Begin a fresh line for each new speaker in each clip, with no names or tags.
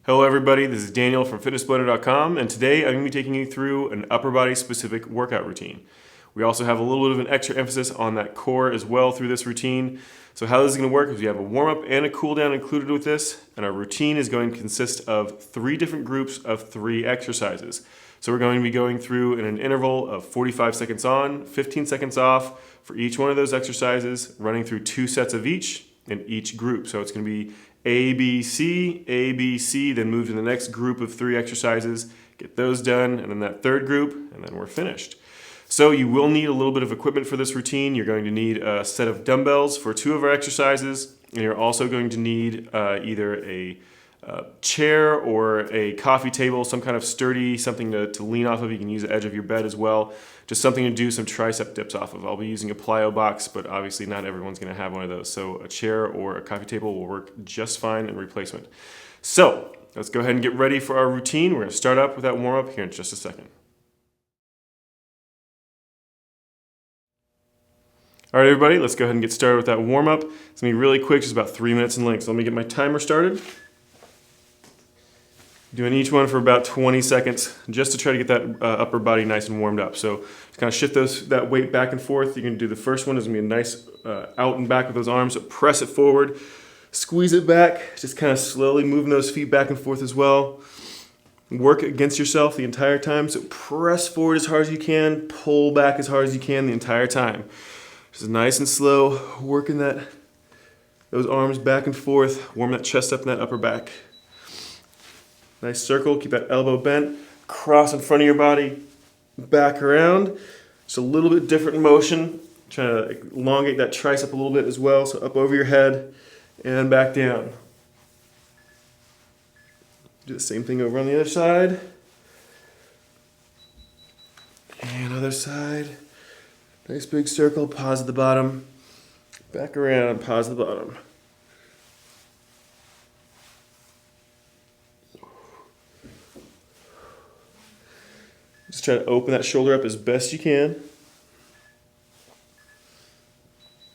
Hello everybody, this is Daniel from fitnessblender.com, and today I'm going to be taking you through an upper body specific workout routine. We also have a little bit of an extra emphasis on that core as well through this routine. So how this is going to work is we have a warm-up and a cool-down included with this, and our routine is going to consist of 3 different groups of 3 exercises. So we're going to be going through in an interval of 45 seconds on, 15 seconds off for each one of those exercises, running through 2 sets of each in each group. So it's going to be A, B, C, then move to the next group of 3 exercises, get those done, and then that third group, and then we're finished. So you will need a little bit of equipment for this routine. You're going to need a set of dumbbells for 2 of our exercises, and you're also going to need either a chair or a coffee table, some kind of sturdy, something to lean off of. You can use the edge of your bed as well. Just something to do some tricep dips off of. I'll be using a plyo box, but obviously not everyone's going to have one of those. So a chair or a coffee table will work just fine in replacement. So let's go ahead and get ready for our routine. We're going to start up with that warm-up here in just a second. All right, everybody, let's go ahead and get started with that warm-up. It's going to be really quick, just about 3 minutes in length. So let me get my timer started. Doing each one for about 20 seconds just to try to get that upper body nice and warmed up. So just kind of shift that weight back and forth. You can do the first one. Is going to be a nice out and back with those arms. So press it forward, squeeze it back, just kind of slowly moving those feet back and forth as well. Work against yourself the entire time. So press forward as hard as you can, pull back as hard as you can the entire time. Just nice and slow, working those arms back and forth, warm that chest up and that upper back. Nice circle, keep that elbow bent, cross in front of your body, back around. Just a little bit different motion, trying to elongate that tricep a little bit as well, so up over your head and back down. Do the same thing over on the other side. And other side. Nice big circle, pause at the bottom, back around, pause at the bottom. Just try to open that shoulder up as best you can.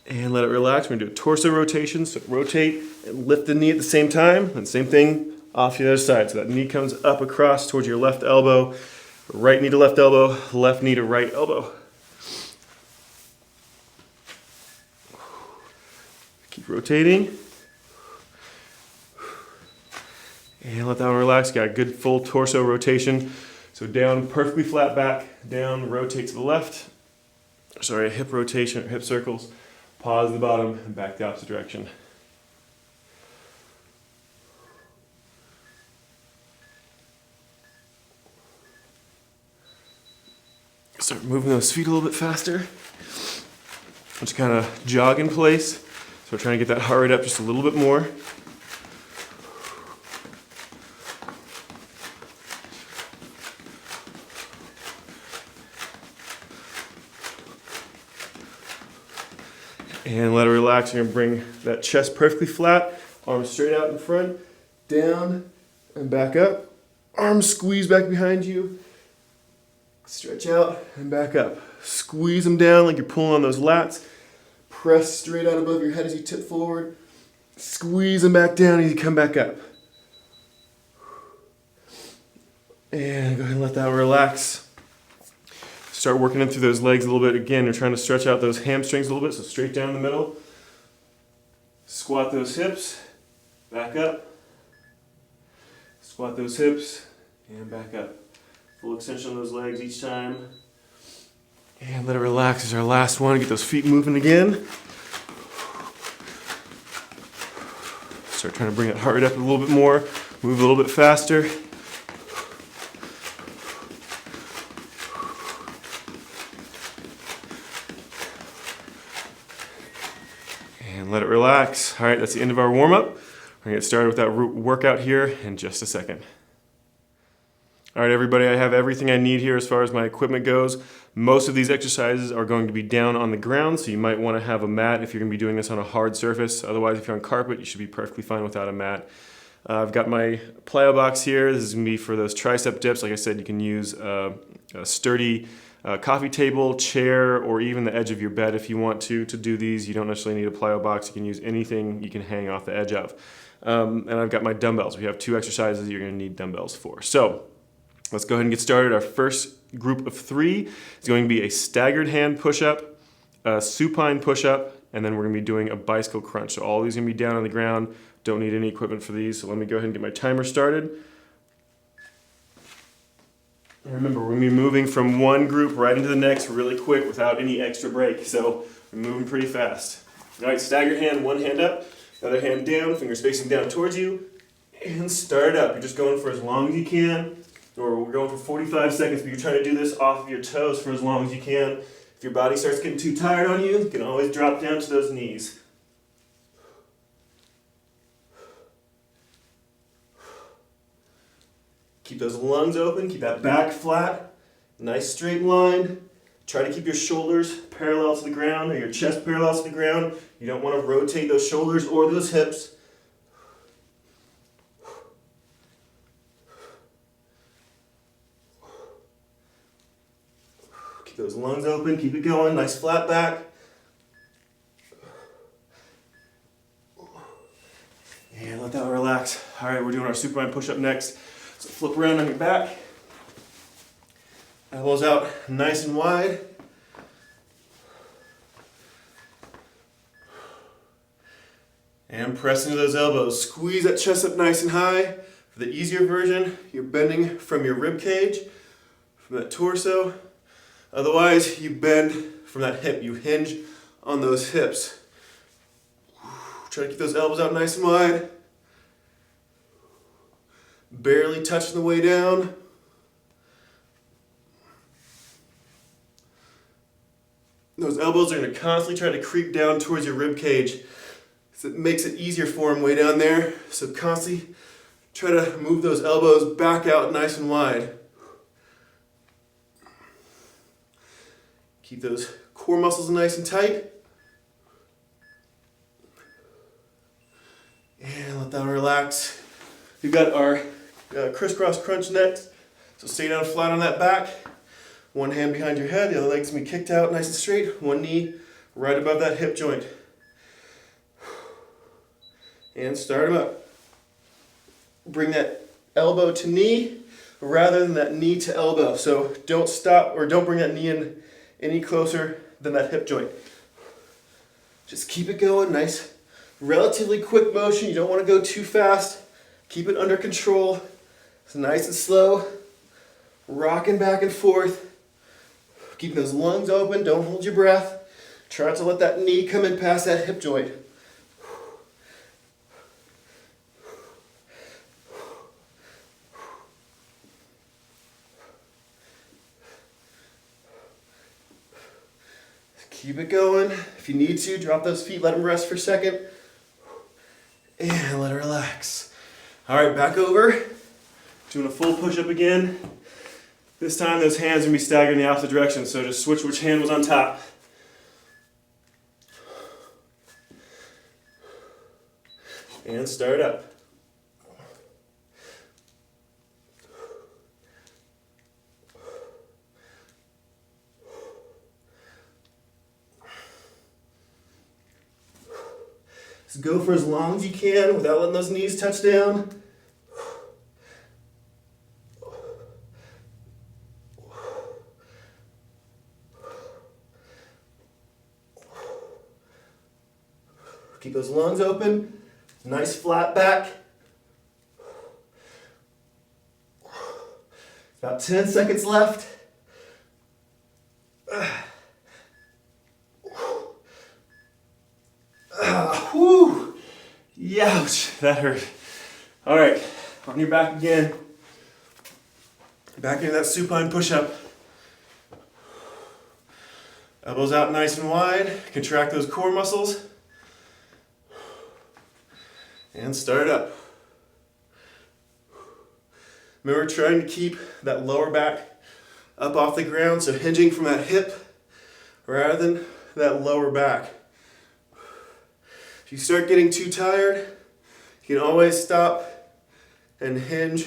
And let it relax. We're going to do a torso rotation, so rotate and lift the knee at the same time. And same thing off the other side. So that knee comes up across towards your left elbow, right knee to left elbow, left knee to right elbow. Keep rotating. And let that one relax. Got a good full torso rotation. So down, perfectly flat back, down, rotate to the left. Sorry, a hip rotation or hip circles. Pause at the bottom and back the opposite direction. Start moving those feet a little bit faster. Just kind of jog in place. So we're trying to get that heart rate up just a little bit more. And let it relax. You're going to bring that chest perfectly flat, arms straight out in front, down and back up. Arms squeeze back behind you. Stretch out and back up. Squeeze them down like you're pulling on those lats. Press straight out above your head as you tip forward. Squeeze them back down as you come back up. And go ahead and let that relax. Start working in through those legs a little bit. Again, you're trying to stretch out those hamstrings a little bit, so straight down the middle. Squat those hips, back up. Squat those hips, and back up. Full extension of those legs each time. And let it relax as our last one. Get those feet moving again. Start trying to bring that heart rate up a little bit more. Move a little bit faster. And let it relax. All right, that's the end of our warm-up. We're gonna get started with that workout here in just a second. All right, everybody, I have everything I need here as far as my equipment goes. Most of these exercises are going to be down on the ground, so you might want to have a mat if you're going to be doing this on a hard surface. Otherwise, if you're on carpet, you should be perfectly fine without a mat. I've got my plyo box here. This is going to be for those tricep dips. Like I said, you can use a sturdy coffee table, chair, or even the edge of your bed if you want to do these. You don't necessarily need a plyo box. You can use anything you can hang off the edge of. And I've got my dumbbells. We have 2 exercises you're gonna need dumbbells for. So let's go ahead and get started. Our first group of 3 is going to be a staggered hand push-up, a supine push-up, and then we're gonna be doing a bicycle crunch. So all these are gonna be down on the ground. Don't need any equipment for these. So let me go ahead and get my timer started. And remember, we're gonna be moving from one group right into the next really quick without any extra break. So we're moving pretty fast. All right, staggered hand, one hand up, the other hand down, fingers facing down towards you, and start up. You're just going for as long as you can, or we're going for 45 seconds, but you're trying to do this off of your toes for as long as you can. If your body starts getting too tired on you, you can always drop down to those knees. Keep those lungs open, keep that back flat, nice straight line. Try to keep your shoulders parallel to the ground or your chest parallel to the ground. You don't want to rotate those shoulders or those hips. Keep those lungs open, keep it going, nice flat back. And let that relax. All right, we're doing our supine push-up next. So flip around on your back, elbows out nice and wide. And press into those elbows. Squeeze that chest up nice and high. For the easier version, you're bending from your rib cage, from that torso. Otherwise, you bend from that hip. You hinge on those hips. Try to keep those elbows out nice and wide. Barely touching the way down. Those elbows are going to constantly try to creep down towards your rib cage. So it makes it easier for them way down there. So constantly try to move those elbows back out nice and wide. Keep those core muscles nice and tight. And let that relax. We've got our crisscross crunch next. So stay down flat on that back. One hand behind your head, the other leg's gonna be kicked out nice and straight. One knee right above that hip joint. And start them up. Bring that elbow to knee rather than that knee to elbow. So don't stop or don't bring that knee in any closer than that hip joint. Just keep it going, nice, relatively quick motion. You don't want to go too fast. Keep it under control. It's nice and slow. Rocking back and forth. Keeping those lungs open, don't hold your breath. Try not to let that knee come in past that hip joint. Keep it going. If you need to, drop those feet, let them rest for a second. And let it relax. All right, back over. Doing a full push-up again. This time those hands are going to be staggered in the opposite direction, so just switch which hand was on top. And start up. Just go for as long as you can without letting those knees touch down. Keep those lungs open. Nice flat back. About 10 seconds left. Whew. Youch, that hurt. All right, on your back again. Back into that supine push-up. Elbows out nice and wide. Contract those core muscles. And start up. Remember trying to keep that lower back up off the ground, so hinging from that hip rather than that lower back. If you start getting too tired, you can always stop and hinge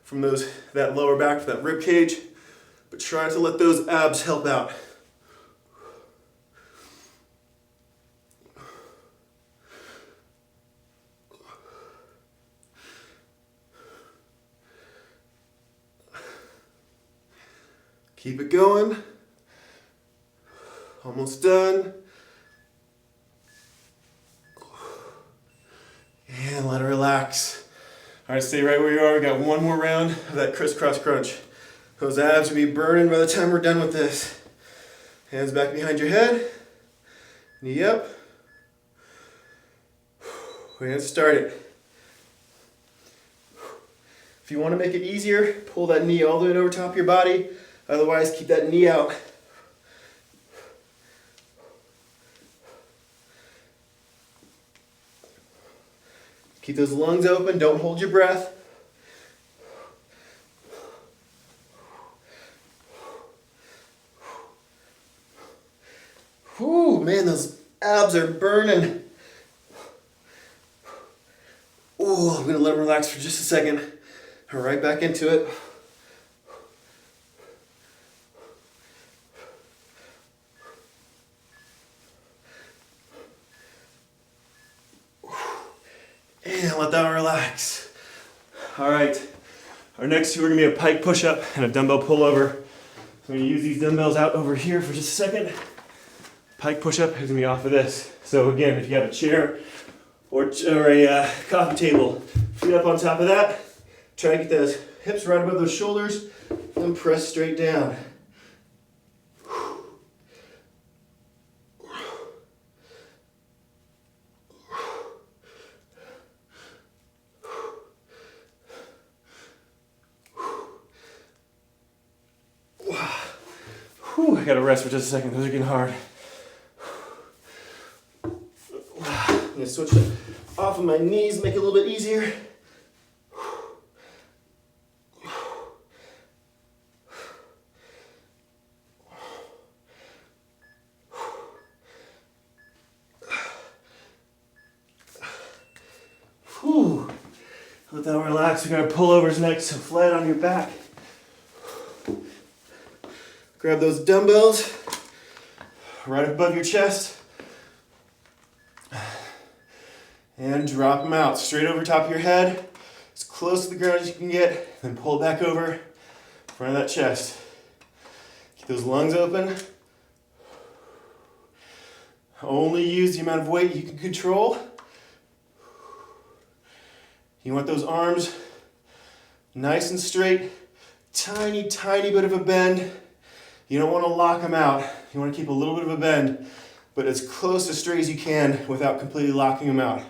from that lower back for that rib cage, but try to let those abs help out. Keep it going. Almost done. And let it relax. All right, stay right where you are. We got one more round of that crisscross crunch. Those abs will be burning by the time we're done with this. Hands back behind your head. Knee up. We're gonna start it. If you want to make it easier, pull that knee all the way over top of your body. Otherwise, keep that knee out. Keep those lungs open, don't hold your breath. Whew, man, those abs are burning. Oh, I'm gonna let them relax for just a second. Right back into it. And let that relax. All right, our next two are gonna be a pike push up and a dumbbell pullover. So I'm gonna use these dumbbells out over here for just a second. Pike push up is gonna be off of this. So again, if you have a chair or a coffee table, feet up on top of that. Try to get those hips right above those shoulders and press straight down. Whew, I gotta rest for just a second, those are getting hard. I'm gonna switch it off of my knees, make it a little bit easier. Whew. Let that relax. We're gonna pullovers next, so flat on your back. Grab those dumbbells right above your chest and drop them out straight over top of your head, as close to the ground as you can get, then pull back over in front of that chest. Keep those lungs open. Only use the amount of weight you can control. You want those arms nice and straight, tiny, tiny bit of a bend. You don't want to lock them out. You want to keep a little bit of a bend, but as close to straight as you can without completely locking them out.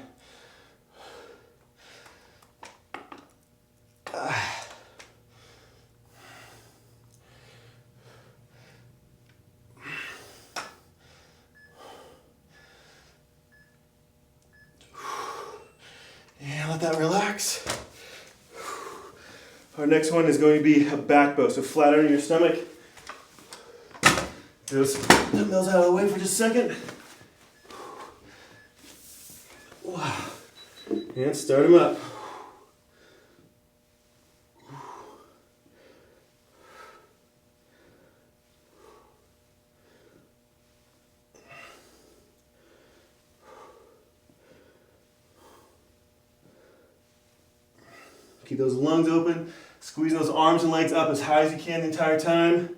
And let that relax. Our next one is going to be a back bow, so flat on your stomach. Get those dumbbells out of the way for just a second. Wow. And start them up. Keep those lungs open. Squeeze those arms and legs up as high as you can the entire time.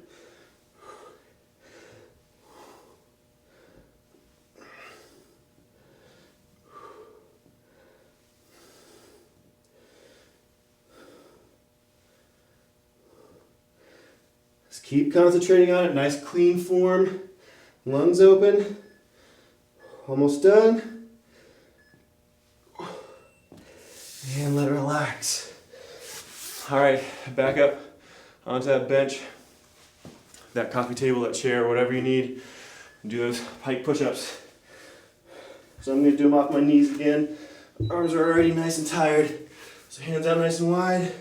Just keep concentrating on it. Nice clean form. Lungs open. Almost done. And let it relax. All right, back up onto that bench, that coffee table, that chair, whatever you need. Do those pike push-ups. So I'm gonna do them off my knees again. Arms are already nice and tired. So hands out nice and wide.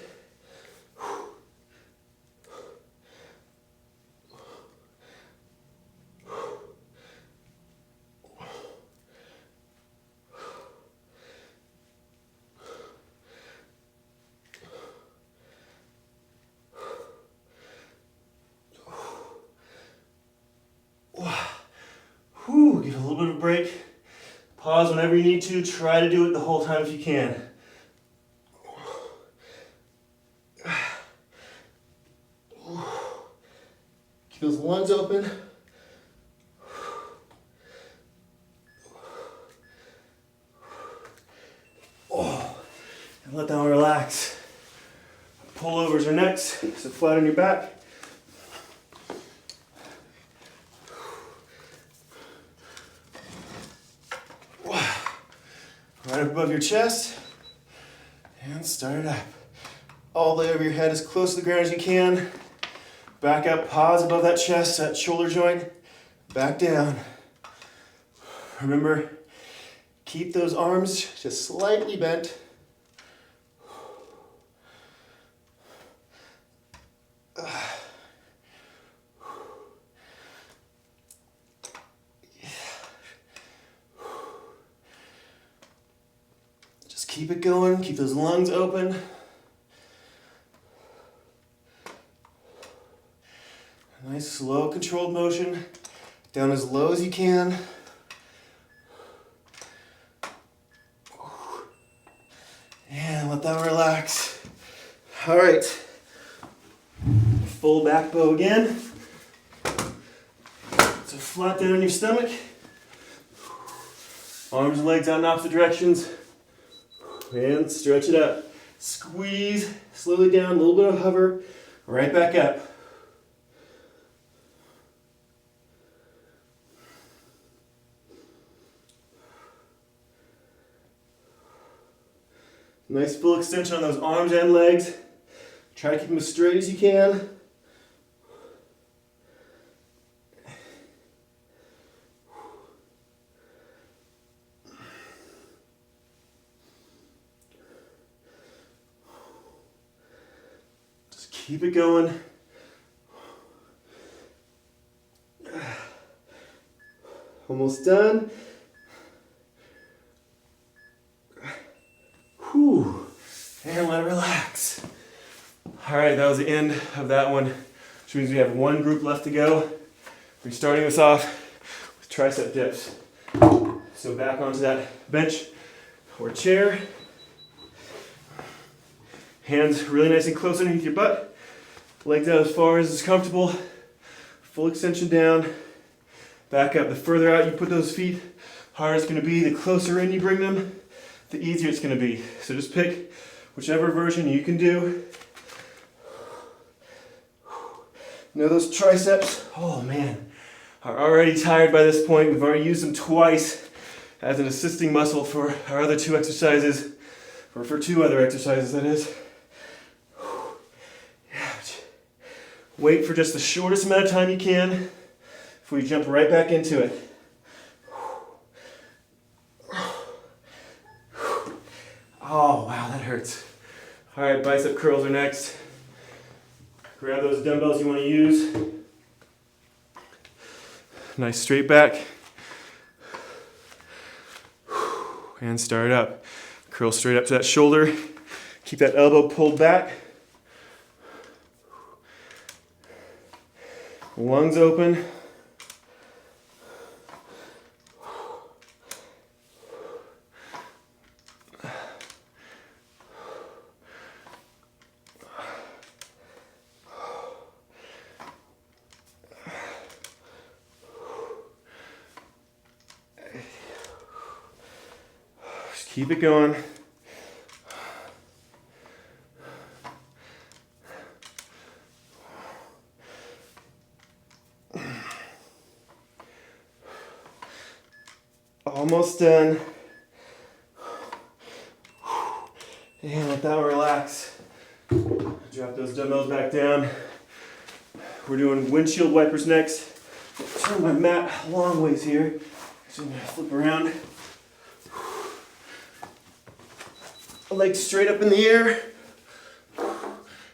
Whew, give a little bit of a break. Pause whenever you need to. Try to do it the whole time if you can.
those lungs open. Oh, and let that one relax. Pullovers are next, so flat on your back. Right up above your chest, and start it up. All the way over your head, as close to the ground as you can. Back up, pause above that chest, that shoulder joint. Back down. Remember, keep those arms just slightly bent. Just keep it going, keep those lungs open. Nice, slow, controlled motion. Down as low as you can. And let that relax. All right. Full back bow again. So flat down on your stomach. Arms and legs out in opposite directions. And stretch it out. Squeeze slowly down, a little bit of hover. Right back up. Nice full extension on those arms and legs. Try to keep them as straight as you can. Just keep it going. Almost done. Whew. And let it relax. All right, that was the end of that one, which means we have one group left to go. We're starting this off with tricep dips. So back onto that bench or chair. Hands really nice and close underneath your butt. Legs out as far as is comfortable. Full extension down. Back up. The further out you put those feet, harder it's going to be. The closer in you bring them, the easier it's going to be. So just pick whichever version you can do. Know those triceps, oh man, are already tired by this point. We've already used them twice as an assisting muscle for our other two exercises, or for two other exercises, that is. Wait for just the shortest amount of time you can before you jump right back into it. Oh, wow, that hurts. All right, bicep curls are next. Grab those dumbbells you want to use. Nice straight back. And start up. Curl straight up to that shoulder. Keep that elbow pulled back. Lungs open. Keep it going. Almost done. And let that one relax. Drop those dumbbells back down. We're doing windshield wipers next. Turn my mat a long ways here. So I'm gonna flip around. Legs straight up in the air.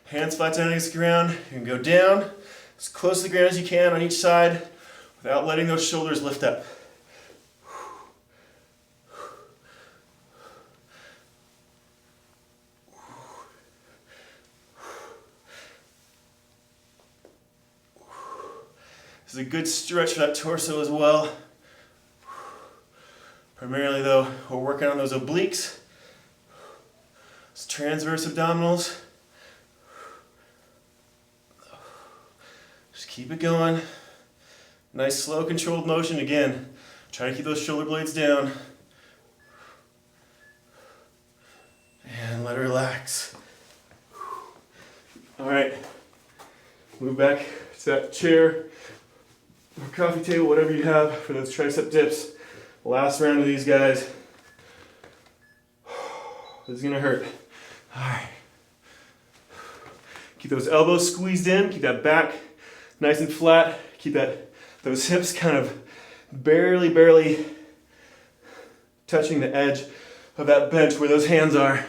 Hands flat down against the ground. You can go down as close to the ground as you can on each side without letting those shoulders lift up. This is a good stretch for that torso as well. Primarily though, we're working on those obliques. Transverse abdominals. Just keep it going. Nice, slow, controlled motion. Again, try to keep those shoulder blades down. And let it relax. All right, move back to that chair or coffee table, whatever you have for those tricep dips. Last round of these guys. This is gonna hurt. All right. Keep those elbows squeezed in, keep that back nice and flat, keep those hips kind of barely touching the edge of that bench where those hands are.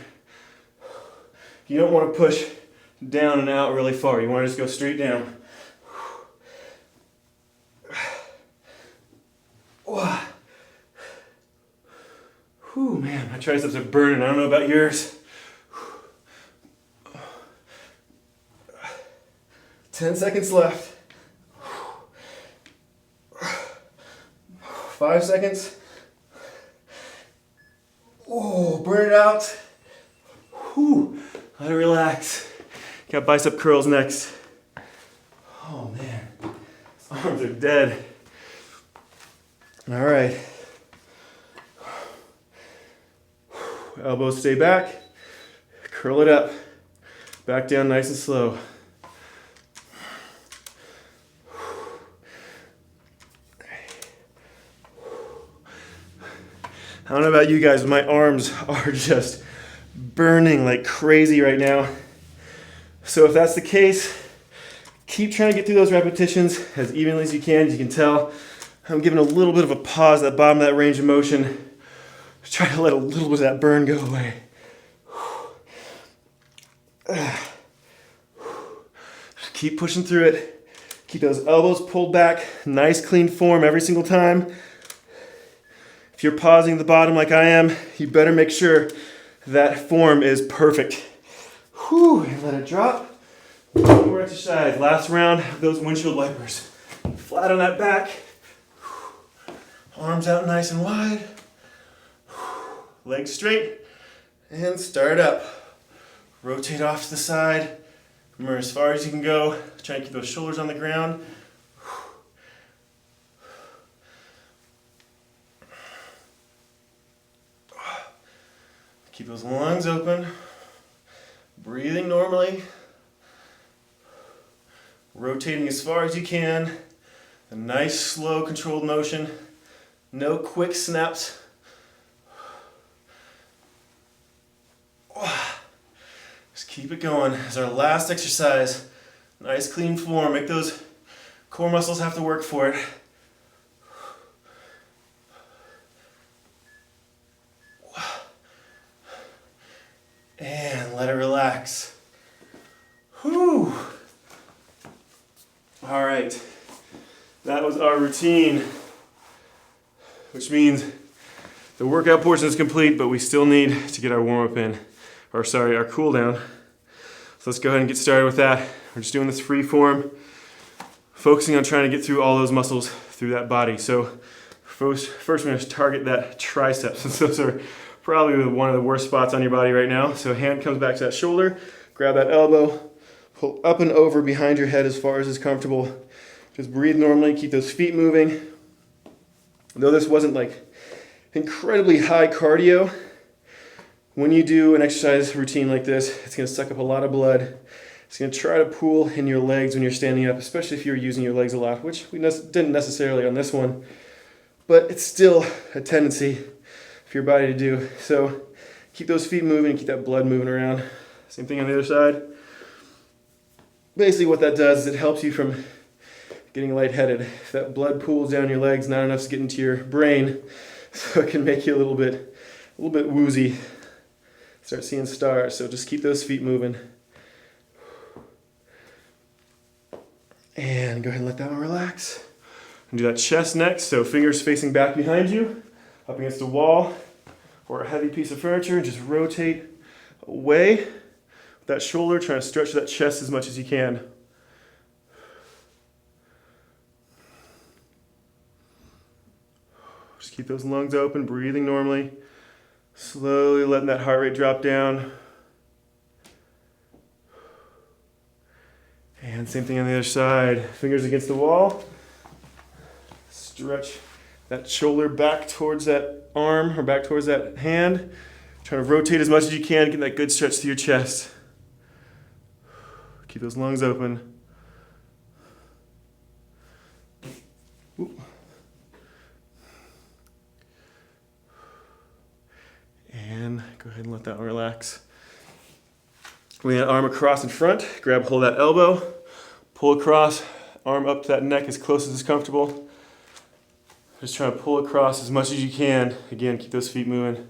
You don't want to push down and out really far. You want to just go straight down. Whew, man, my triceps are burning. I don't know about yours. 10 seconds left. 5 seconds. Oh, burn it out. Whew. Let it relax. Got bicep curls next. Oh man, his arms are dead. All right. Elbows stay back. Curl it up. Back down nice and slow. I don't know about you guys, but my arms are just burning like crazy right now. So if that's the case, keep trying to get through those repetitions as evenly as you can. As you can tell, I'm giving a little bit of a pause at the bottom of that range of motion. Try to let a little bit of that burn go away. Keep pushing through it. Keep those elbows pulled back. Nice clean form every single time. If you're pausing at the bottom like I am, you better make sure that form is perfect. Whew, and let it drop. One more exercise. Last round of those windshield wipers. Flat on that back. Arms out nice and wide. Legs straight. And start up. Rotate off to the side. Remember, as far as you can go. Try and keep those shoulders on the ground. Keep those lungs open. Breathing normally. Rotating as far as you can. A nice, slow, controlled motion. No quick snaps. Just keep it going. As our last exercise. Nice, clean form. Make those core muscles have to work for it. And let it relax. Whew. All right. That was our routine, which means the workout portion is complete, but we still need to get our warm-up in, or sorry, our cool down. So let's go ahead and get started with that. We're just doing this free form, focusing on trying to get through all those muscles through that body. So first we're going to target that triceps, since those are probably one of the worst spots on your body right now. So hand comes back to that shoulder, grab that elbow, pull up and over behind your head as far as is comfortable. Just breathe normally, keep those feet moving. Though this wasn't like incredibly high cardio, when you do an exercise routine like this, it's going to suck up a lot of blood. It's going to try to pool in your legs when you're standing up, especially if you're using your legs a lot, which we didn't necessarily on this one, but it's still a tendency for your body to do. So keep those feet moving, keep that blood moving around. Same thing on the other side. Basically what that does is it helps you from getting lightheaded. If that blood pools down your legs, not enough to get into your brain, so it can make you a little bit woozy. Start seeing stars, so just keep those feet moving. And go ahead and let that one relax. And do that chest next, so fingers facing back behind you, up against a wall or a heavy piece of furniture, and just rotate away with that shoulder, trying to stretch that chest as much as you can. Just keep those lungs open, breathing normally. Slowly letting that heart rate drop down. And same thing on the other side. Fingers against the wall. Stretch that shoulder back towards that arm or back towards that hand. Try to rotate as much as you can, get that good stretch through your chest. Keep those lungs open. Ooh. And go ahead and let that one relax. Lean that arm across in front, grab hold of that elbow, pull across, arm up to that neck as close as is comfortable. Just trying to pull across as much as you can. Again, keep those feet moving.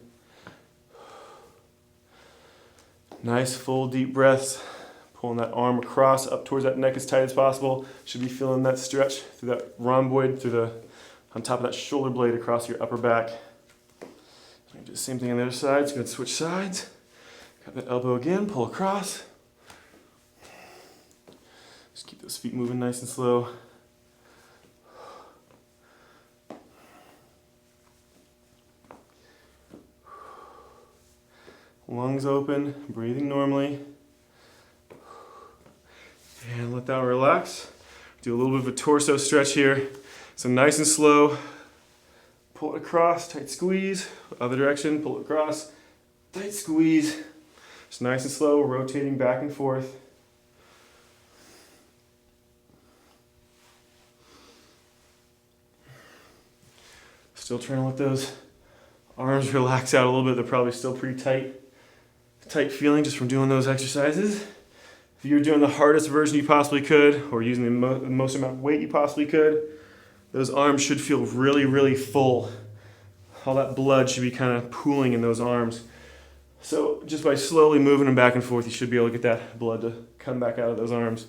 Nice, full, deep breaths. Pulling that arm across, up towards that neck as tight as possible. Should be feeling that stretch through that rhomboid, on top of that shoulder blade across your upper back. Do the same thing on the other side, so you're going to switch sides. Grab that elbow again, pull across. Just keep those feet moving nice and slow. Lungs open, breathing normally. And let that relax. Do a little bit of a torso stretch here. So nice and slow. Pull it across, tight squeeze. Other direction, pull it across, tight squeeze. Just nice and slow, rotating back and forth. Still trying to let those arms relax out a little bit. They're probably still pretty tight feeling just from doing those exercises. If you're doing the hardest version you possibly could, or using the most amount of weight you possibly could, those arms should feel really, really full. All that blood should be kind of pooling in those arms. So just by slowly moving them back and forth, you should be able to get that blood to come back out of those arms.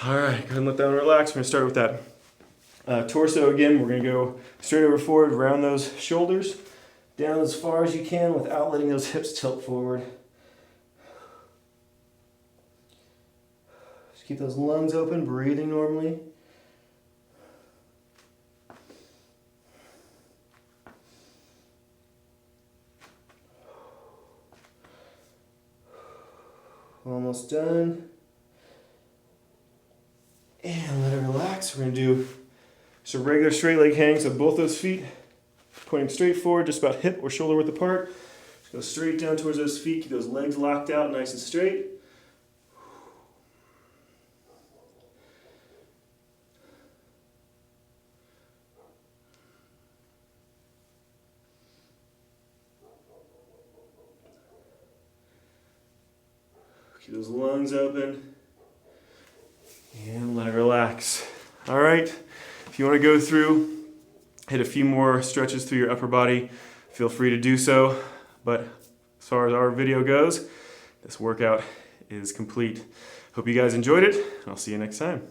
All right, go ahead and let that one relax. We're gonna start with that torso again. We're gonna go straight over forward, round those shoulders, down as far as you can without letting those hips tilt forward. Just keep those lungs open, breathing normally. Almost done. And let it relax. We're gonna do just a regular straight leg hang. So both those feet pointing straight forward, just about hip or shoulder width apart. Just go straight down towards those feet. Keep those legs locked out nice and straight. Keep those lungs open and let it relax. All right, if you want to go through, hit a few more stretches through your upper body, feel free to do so. But as far as our video goes, this workout is complete. Hope you guys enjoyed it. I'll see you next time.